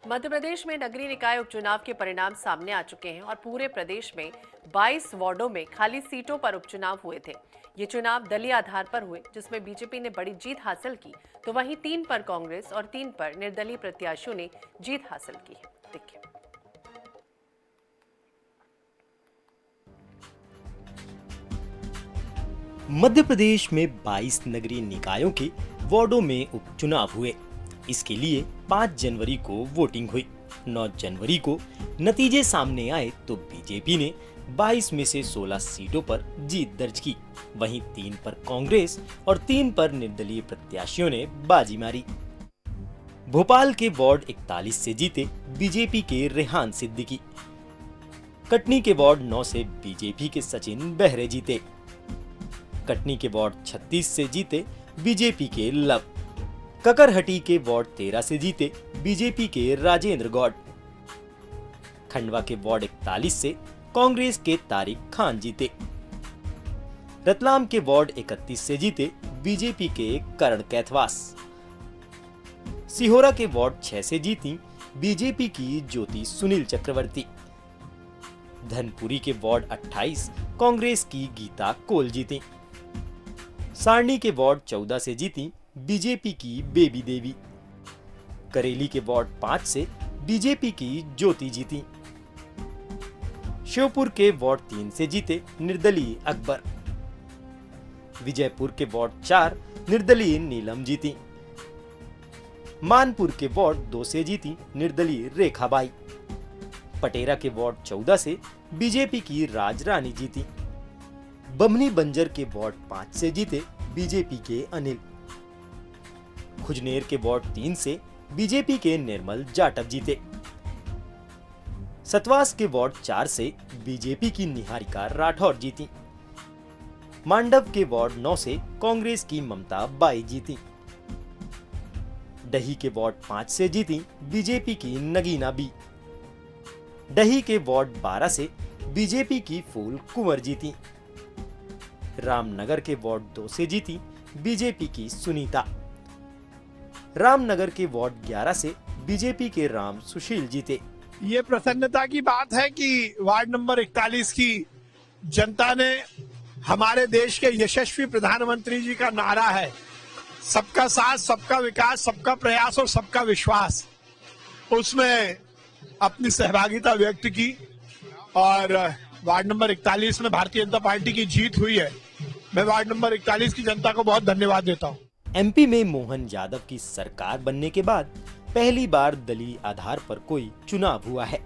मध्य प्रदेश में नगरीय निकाय उपचुनाव के परिणाम सामने आ चुके हैं और पूरे प्रदेश में 22 वार्डों में खाली सीटों पर उपचुनाव हुए थे। ये चुनाव दलीय आधार पर हुए, जिसमें बीजेपी ने बड़ी जीत हासिल की, तो वहीं 3 पर कांग्रेस और 3 पर निर्दलीय प्रत्याशियों ने जीत हासिल की है। देखिए। मध्य प्रदेश में 22 नगरीय निकायों के वार्डों में उपचुनाव हुए। इसके लिए 5 जनवरी को वोटिंग हुई। 9 जनवरी को नतीजे सामने आए तो बीजेपी ने 22 में से 16 सीटों पर जीत दर्ज की। वहीं 3 पर कांग्रेस और 3 पर निर्दलीय प्रत्याशियों ने बाजी मारी। भोपाल के वार्ड 41 से जीते बीजेपी के रेहान सिद्दीकी। कटनी के वार्ड 9 से बीजेपी के सचिन बेहरे जीते। कटनी के वार्ड 36 से जीते बीजेपी के लव। ककरहटी के वार्ड 13 से जीते बीजेपी के राजेंद्र गौड़। खंडवा के वार्ड 41 से कांग्रेस के तारिक खान जीते। रतलाम के वार्ड 31 से जीते बीजेपी के करण कैथवास। सिहोरा के वार्ड 6 से जीती बीजेपी की ज्योति सुनील चक्रवर्ती। धनपुरी के वार्ड 28 कांग्रेस की गीता कोल जीती। सारणी के वार्ड 14 से जीती बीजेपी की बेबी देवी। करेली के वार्ड 5 से बीजेपी की ज्योति जीती। श्योपुर के वार्ड 3 से जीते निर्दलीय अकबर। विजयपुर के वार्ड 4 निर्दलीय नीलम जीती। मानपुर के वार्ड 2 से जीती निर्दलीय रेखाबाई। पटेरा के वार्ड 14 से बीजेपी की राजरानी जीती। बमनी बंजर के वार्ड 5 से जीते बीजेपी के अनिल। खुजनेर के वार्ड 3 से बीजेपी के निर्मल जाटव जीते। सतवास के वार्ड 4 से बीजेपी की निहारिका राठौर जीती। मांडव के वार्ड 9 से कांग्रेस की ममता बाई जीती। डही के वार्ड 5 से जीती बीजेपी की नगीना बी। डही के वार्ड 12 से बीजेपी की फूल कुंवर जीती। रामनगर के वार्ड 2 से जीती बीजेपी की सुनीता। रामनगर के वार्ड 11 से बीजेपी के राम सुशील जीते। ये प्रसन्नता की बात है कि वार्ड नंबर 41 की जनता ने हमारे देश के यशस्वी प्रधानमंत्री जी का नारा है, सबका साथ, सबका विकास, सबका प्रयास और सबका विश्वास, उसमें अपनी सहभागिता व्यक्त की और वार्ड नंबर 41 में भारतीय जनता पार्टी की जीत हुई है। मैं वार्ड नंबर 41 की जनता को बहुत धन्यवाद देता हूँ। एमपी में मोहन यादव की सरकार बनने के बाद पहली बार दलीय आधार पर कोई चुनाव हुआ है।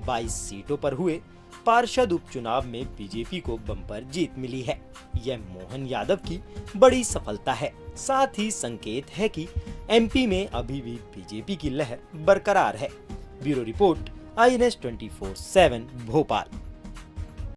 22 सीटों पर हुए पार्षद उपचुनाव में बीजेपी को बम्पर जीत मिली है। यह मोहन यादव की बड़ी सफलता है। साथ ही संकेत है कि एमपी में अभी भी बीजेपी की लहर बरकरार है। Bureau report, INS 24/7 Bhopal.